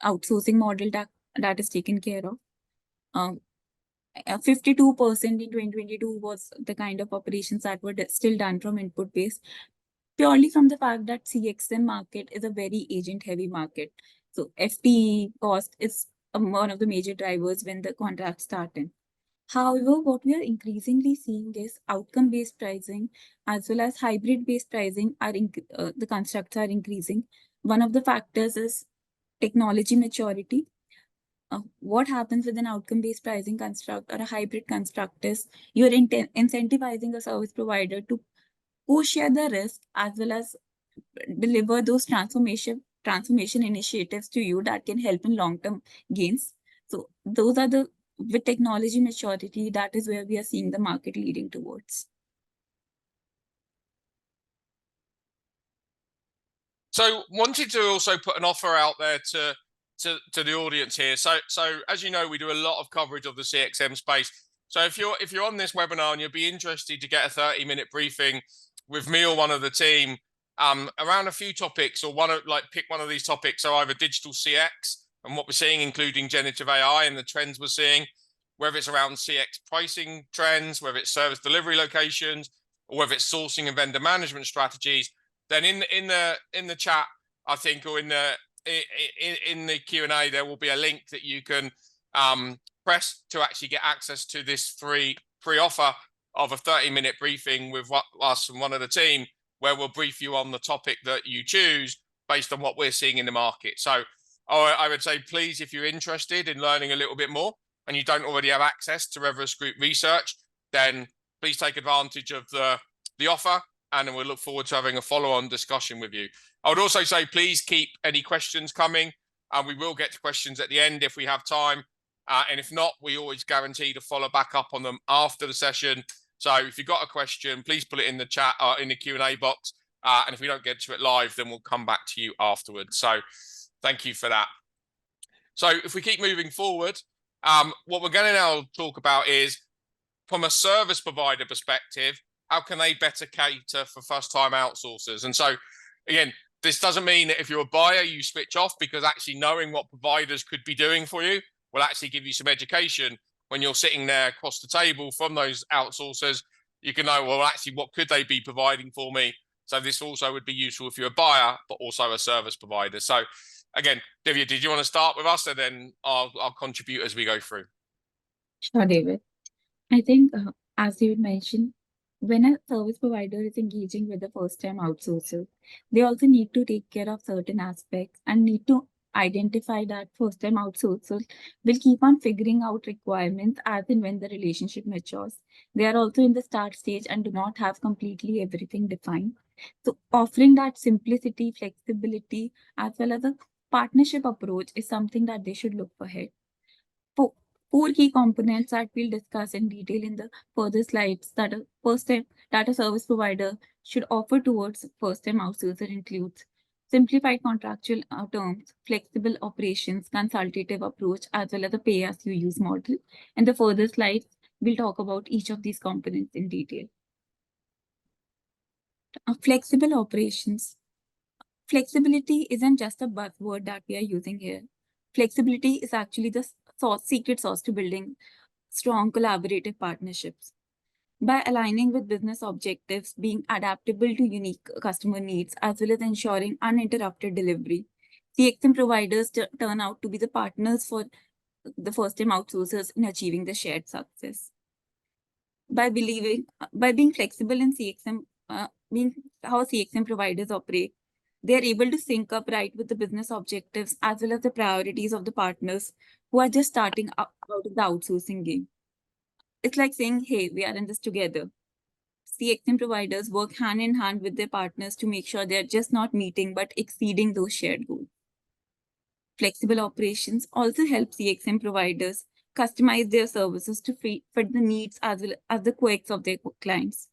outsourcing model that is taken care of. 52% in 2022 was the kind of operations that were still done from input-based, purely from the fact that CXM market is a very agent-heavy market. So FTE cost is one of the major drivers when the contracts start in. However, what we are increasingly seeing is outcome-based pricing as well as hybrid-based pricing the constructs are increasing. One of the factors is technology maturity. What happens with an outcome-based pricing construct or a hybrid construct is you're incentivizing a service provider to co-share the risk as well as deliver those transformation initiatives to you that can help in long-term gains. So those are with technology maturity, that is where we are seeing the market leading towards. So wanted to also put an offer out there to the audience here. So as you know, we do a lot of coverage of the CXM space. So if you're on this webinar and you'll be interested to get a 30-minute briefing with me or one of the team around a few topics, or pick one of these topics, so either digital CX and what we're seeing, including generative AI and the trends we're seeing, whether it's around CX pricing trends, whether it's service delivery locations, or whether it's sourcing and vendor management strategies, then in the chat, I think, or in the Q&A, there will be a link that you can press to actually get access to this free offer of a 30-minute briefing with us and one of the team, where we'll brief you on the topic that you choose based on what we're seeing in the market. So I would say, please, if you're interested in learning a little bit more and you don't already have access to Everest Group research, then please take advantage of the offer, and we'll look forward to having a follow-on discussion with you. I would also say, please keep any questions coming, and we will get to questions at the end if we have time. And if not, we always guarantee to follow back up on them after the session. So if you've got a question, please put it in the chat or in the Q&A box. And if we don't get to it live, then we'll come back to you afterwards. So thank you for that. So if we keep moving forward, what we're going to now talk about is, from a service provider perspective, how can they better cater for first-time outsourcers? And so, again, this doesn't mean that if you're a buyer, you switch off, because actually knowing what providers could be doing for you will actually give you some education when you're sitting there across the table from those outsourcers. You can know, well, actually, what could they be providing for me? So this also would be useful if you're a buyer, but also a service provider. So again, Divya, did you want to start with us, and then I'll contribute as we go through? Sure, David. I think, as you mentioned, when a service provider is engaging with a first-time outsourcer, they also need to take care of certain aspects and need to identify that first-time outsourcers will keep on figuring out requirements as and when the relationship matures. They are also in the start stage and do not have completely everything defined. So offering that simplicity, flexibility, as well as a partnership approach is something that they should look ahead. Four key components that we'll discuss in detail in the further slides that a service provider should offer towards first-time outsourcer includes simplified contractual terms, flexible operations, consultative approach, as well as a pay-as-you-use model. In the further slides, we'll talk about each of these components in detail. Flexible operations. Flexibility isn't just a buzzword that we are using here. Flexibility is actually the secret sauce to building strong collaborative partnerships. By aligning with business objectives, being adaptable to unique customer needs, as well as ensuring uninterrupted delivery, CXM providers turn out to be the partners for the first-time outsourcers in achieving the shared success. By being flexible in CXM, being how CXM providers operate, they are able to sync up right with the business objectives as well as the priorities of the partners who are just starting out of the outsourcing game. It's like saying, hey, we are in this together. CXM providers work hand in hand with their partners to make sure they're just not meeting but exceeding those shared goals. Flexible operations also help CXM providers customize their services to fit the needs as well as the quirks of their clients.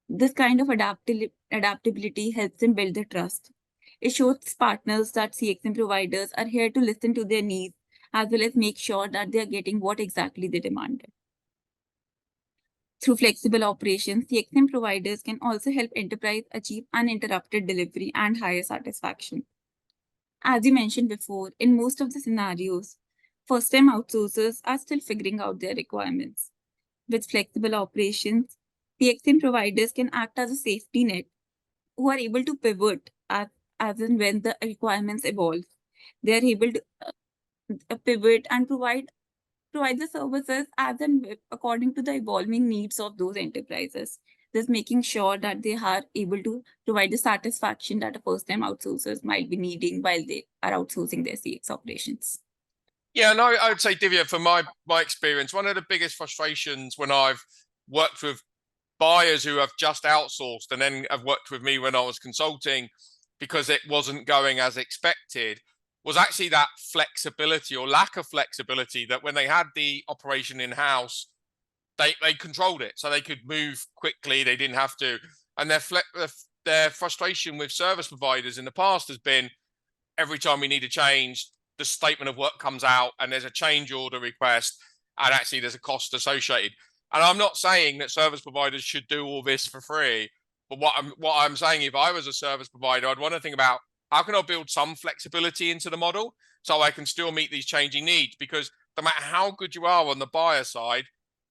This kind of adaptability helps them build the trust. It shows partners that CXM providers are here to listen to their needs as well as make sure that they are getting what exactly they demanded. Through flexible operations, CXM providers can also help enterprise achieve uninterrupted delivery and higher satisfaction. As you mentioned before, in most of the scenarios, first-time outsourcers are still figuring out their requirements. With flexible operations, CXM providers can act as a safety net who are able to pivot as and when the requirements evolve. They are able to pivot and provide the services as and according to the evolving needs of those enterprises. Thus making sure that they are able to provide the satisfaction that a first-time outsourcers might be needing while they are outsourcing their CX operations. Yeah, no, I would say, Divya, from my experience, one of the biggest frustrations when I've worked with buyers who have just outsourced and then have worked with me when I was consulting because it wasn't going as expected was actually that flexibility or lack of flexibility, that when they had the operation in-house, they controlled it, so they could move quickly, they didn't have to. And their frustration with service providers in the past has been, every time we need a change, the statement of work comes out and there's a change order request, and actually there's a cost associated. And I'm not saying that service providers should do all this for free, but what I'm saying, if I was a service provider, I'd want to think about, how can I build some flexibility into the model so I can still meet these changing needs? Because no matter how good you are on the buyer side,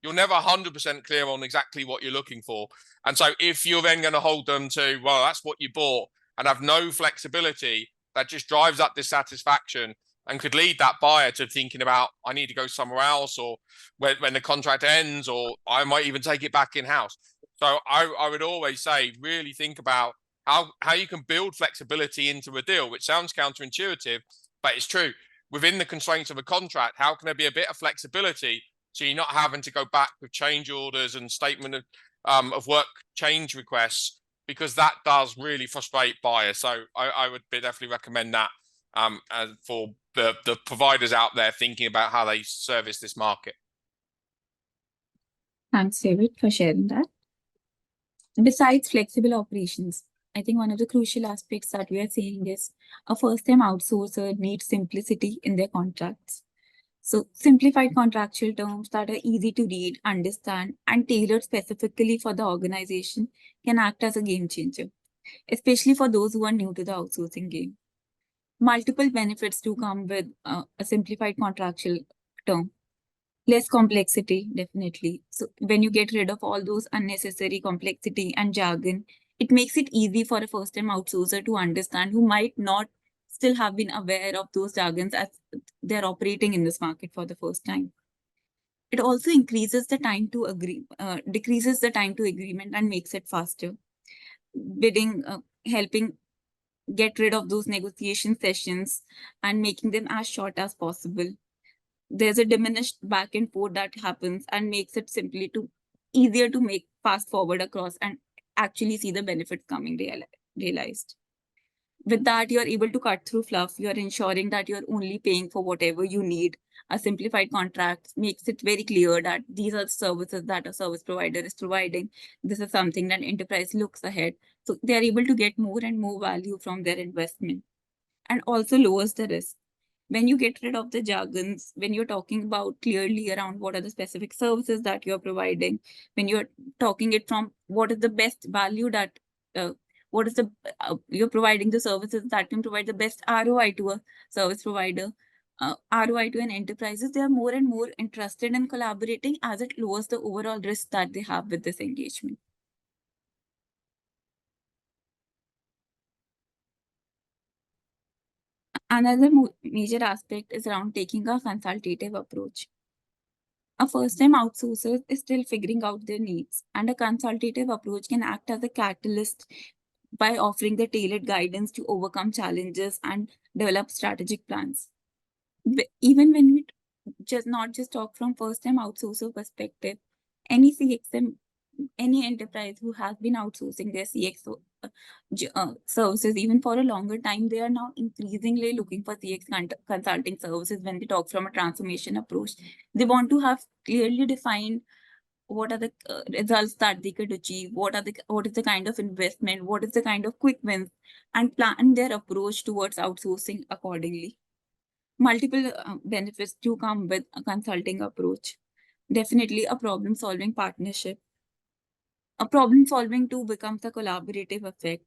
you're never 100% clear on exactly what you're looking for. And so if you're then going to hold them to, well, that's what you bought, and have no flexibility, that just drives up dissatisfaction and could lead that buyer to thinking about, I need to go somewhere else, or when the contract ends, or I might even take it back in-house. So I would always say, really think about how you can build flexibility into a deal, which sounds counterintuitive, but it's true. Within the constraints of a contract, how can there be a bit of flexibility so you're not having to go back with change orders and statement of work change requests, because that does really frustrate buyers. So I would definitely recommend that for the providers out there thinking about how they service this market. Thanks, David, for sharing that. Besides flexible operations, I think one of the crucial aspects that we are seeing is a first-time outsourcer needs simplicity in their contracts. So simplified contractual terms that are easy to read, understand, and tailored specifically for the organization can act as a game changer, especially for those who are new to the outsourcing game. Multiple benefits do come with a simplified contractual term. Less complexity, definitely. So when you get rid of all those unnecessary complexity and jargon, it makes it easy for a first-time outsourcer to understand, who might not still have been aware of those jargons as they're operating in this market for the first time. It also increases the time to agree, decreases the time to agreement and makes it faster. Bidding, helping get rid of those negotiation sessions and making them as short as possible. There's a diminished back and forth that happens and makes it easier to make fast forward across and actually see the benefits coming realized. With that, you're able to cut through fluff. You're ensuring that you're only paying for whatever you need. A simplified contract makes it very clear that these are the services that a service provider is providing. This is something that enterprise looks ahead. So they're able to get more and more value from their investment, and also lowers the risk. When you get rid of the jargons, when you're talking about clearly around what are the specific services that you're providing, when you're talking it from what is the best value that, you're providing the services that can provide the best ROI to a service provider, ROI to an enterprises, they are more and more interested in collaborating as it lowers the overall risk that they have with this engagement. Another major aspect is around taking a consultative approach. A first-time outsourcer is still figuring out their needs, and a consultative approach can act as a catalyst by offering the tailored guidance to overcome challenges and develop strategic plans. Even when we not just talk from first-time outsourcer perspective, any CXM, any enterprise who has been outsourcing their CXO services even for a longer time, they are now increasingly looking for CX consulting services when they talk from a transformation approach. They want to have clearly defined what are the results that they could achieve, what is the kind of investment, what is the kind of quick wins, and plan their approach towards outsourcing accordingly. Multiple benefits do come with a consulting approach. Definitely a problem-solving partnership. A problem-solving too becomes a collaborative effect.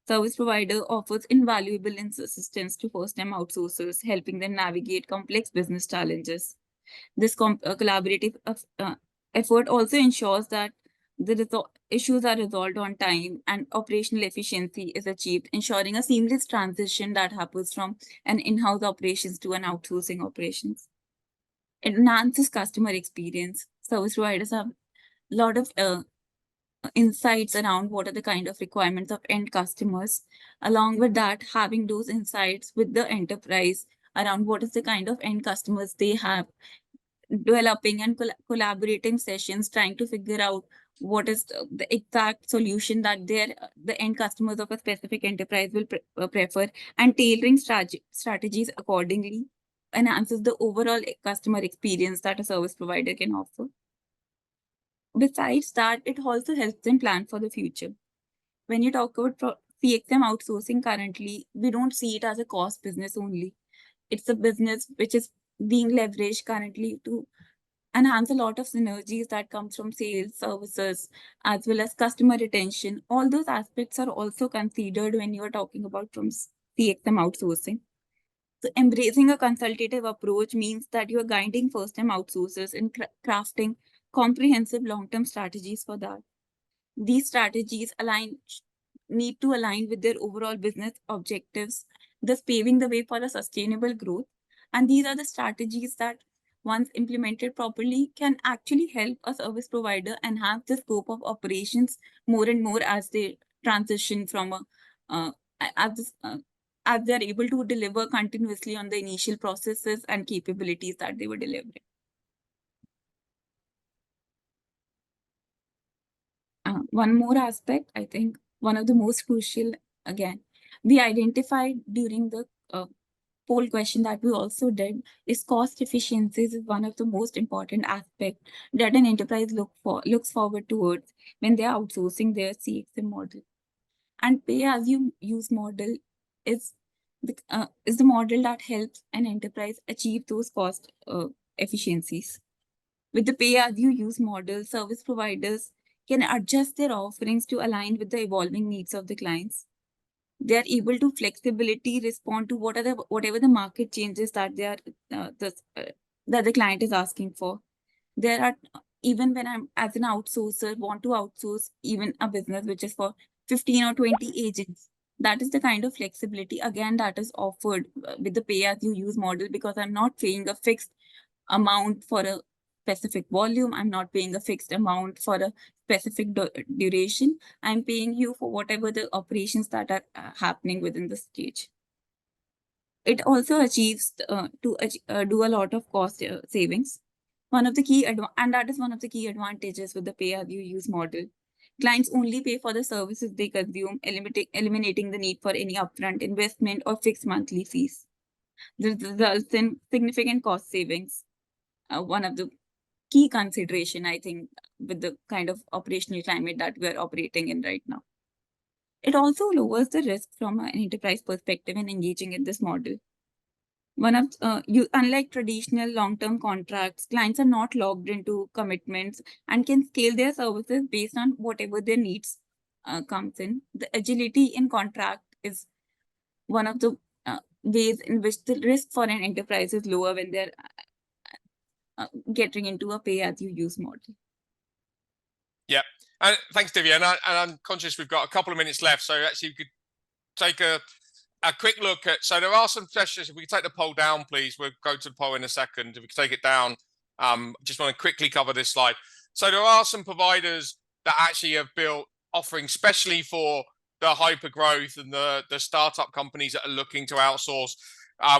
Service provider offers invaluable assistance to first-time outsourcers, helping them navigate complex business challenges. This collaborative effort also ensures that the issues are resolved on time and operational efficiency is achieved, ensuring a seamless transition that happens from an in-house operations to an outsourcing operations. It enhances customer experience. Service providers have a lot of insights around what are the kind of requirements of end customers. Along with that, having those insights with the enterprise around what is the kind of end customers they have, developing and collaborating sessions, trying to figure out what is the exact solution that the end customers of a specific enterprise will prefer, and tailoring strategies accordingly enhances the overall customer experience that a service provider can offer. Besides that, it also helps them plan for the future. When you talk about CXM outsourcing currently, we don't see it as a cost business only. It's a business which is being leveraged currently to enhance a lot of synergies that comes from sales, services, as well as customer retention. All those aspects are also considered when you are talking about from CXM outsourcing. So embracing a consultative approach means that you are guiding first-time outsourcers in crafting comprehensive long-term strategies for that. These strategies need to align with their overall business objectives, thus paving the way for a sustainable growth. And these are the strategies that, once implemented properly, can actually help a service provider enhance the scope of operations more and more as they transition from as they're able to deliver continuously on the initial processes and capabilities that they were delivering. One more aspect, I think, one of the most crucial, again, we identified during the poll question that we also did is cost efficiencies is one of the most important aspects that an enterprise looks forward towards when they are outsourcing their CXM model. And pay as you use model is the model that helps an enterprise achieve those cost efficiencies. With the pay as you use model, service providers can adjust their offerings to align with the evolving needs of the clients. They are able to flexibly respond to whatever the market changes that they are that the client is asking for. There are, even when I'm as an outsourcer want to outsource even a business which is for 15 or 20 agents, that is the kind of flexibility again that is offered with the pay as you use model, because I'm not paying a fixed amount for a specific volume. I'm not paying a fixed amount for a specific duration. I'm paying you for whatever the operations that are happening within the stage. It also achieves to do a lot of cost savings. One of the key and that is one of the key advantages with the pay as you use model. Clients only pay for the services they consume, eliminating the need for any upfront investment or fixed monthly fees. This results in significant cost savings. One of the key consideration, I think, with the kind of operational climate that we're operating in right now. It also lowers the risk from an enterprise perspective in engaging in this model. Unlike traditional long-term contracts, clients are not locked into commitments and can scale their services based on whatever their needs comes in. The agility in contract is one of the ways in which the risk for an enterprise is lower when they're getting into a pay-as-you-use model. Yeah, and thanks, Divya. And I'm conscious we've got a couple of minutes left, so actually we could take a quick look at. So there are some questions. If we could take the poll down, please. We'll go to the poll in a second. If we could take it down, just want to quickly cover this slide. So there are some providers that actually have built offerings, especially for the hyper growth and the startup companies that are looking to outsource.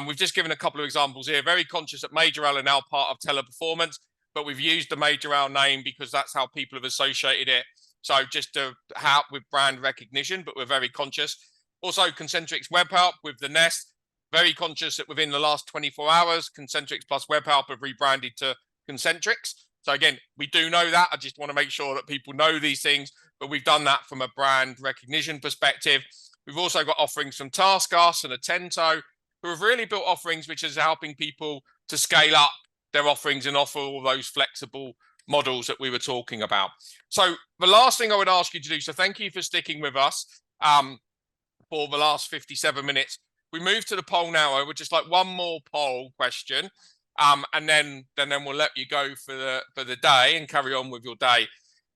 We've just given a couple of examples here. Very conscious that Majorel are now part of Teleperformance, but we've used the Majorel name because that's how people have associated it. So just to help with brand recognition, but we're very conscious. Also, Concentrix WebHelp with the Nest. Very conscious that within the last 24 hours, Concentrix plus WebHelp have rebranded to Concentrix. So again, we do know that. I just want to make sure that people know these things, but we've done that from a brand recognition perspective. We've also got offerings from TaskUs and Atento, who have really built offerings which is helping people to scale up their offerings and offer all those flexible models that we were talking about. So the last thing I would ask you to do, so thank you for sticking with us for the last 57 minutes. We move to the poll now. I would just like one more poll question, and then we'll let you go for the day and carry on with your day.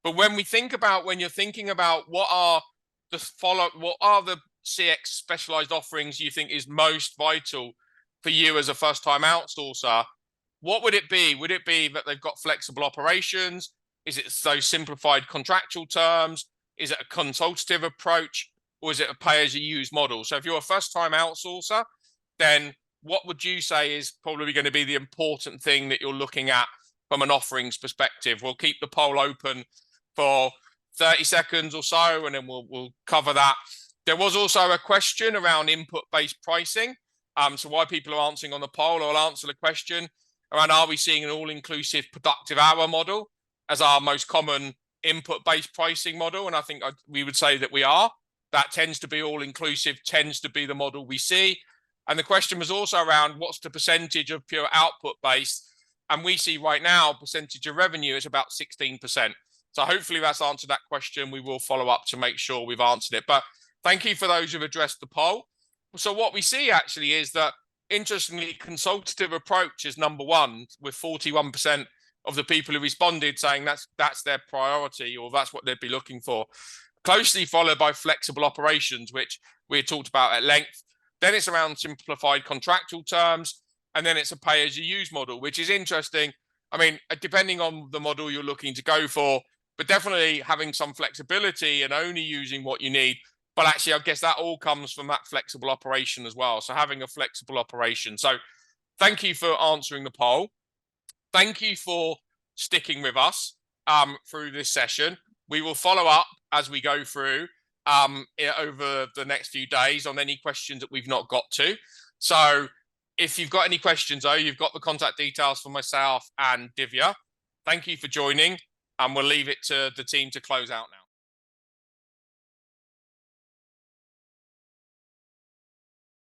But when you're thinking about what are the CX specialized offerings you think is most vital for you as a first-time outsourcer, what would it be? Would it be that they've got flexible operations? Is it those simplified contractual terms? Is it a consultative approach? Or is it a pay-as-you-use model? So if you're a first-time outsourcer, then what would you say is probably going to be the important thing that you're looking at from an offerings perspective? We'll keep the poll open for 30 seconds or so, and then we'll cover that. There was also a question around input-based pricing. So while people are answering on the poll, I'll answer the question around, are we seeing an all-inclusive productive hour model as our most common input-based pricing model? And I think we would say that we are. That tends to be all-inclusive, tends to be the model we see. And the question was also around what's the percentage of pure output-based? And we see right now percentage of revenue is about 16%. So hopefully that's answered that question. We will follow up to make sure we've answered it. But thank you for those who've addressed the poll. So what we see actually is that, interestingly, consultative approach is number one, with 41% of the people who responded saying that's their priority, or that's what they'd be looking for. Closely followed by flexible operations, which we had talked about at length. Then it's around simplified contractual terms, and then it's a pay-as-you-use model, which is interesting. I mean, depending on the model you're looking to go for, but definitely having some flexibility and only using what you need. But actually, I guess that all comes from that flexible operation as well. So having a flexible operation. So thank you for answering the poll. Thank you for sticking with us through this session. We will follow up as we go through over the next few days on any questions that we've not got to. So if you've got any questions, though, you've got the contact details for myself and Divya. Thank you for joining, and we'll leave it to the team to close out now.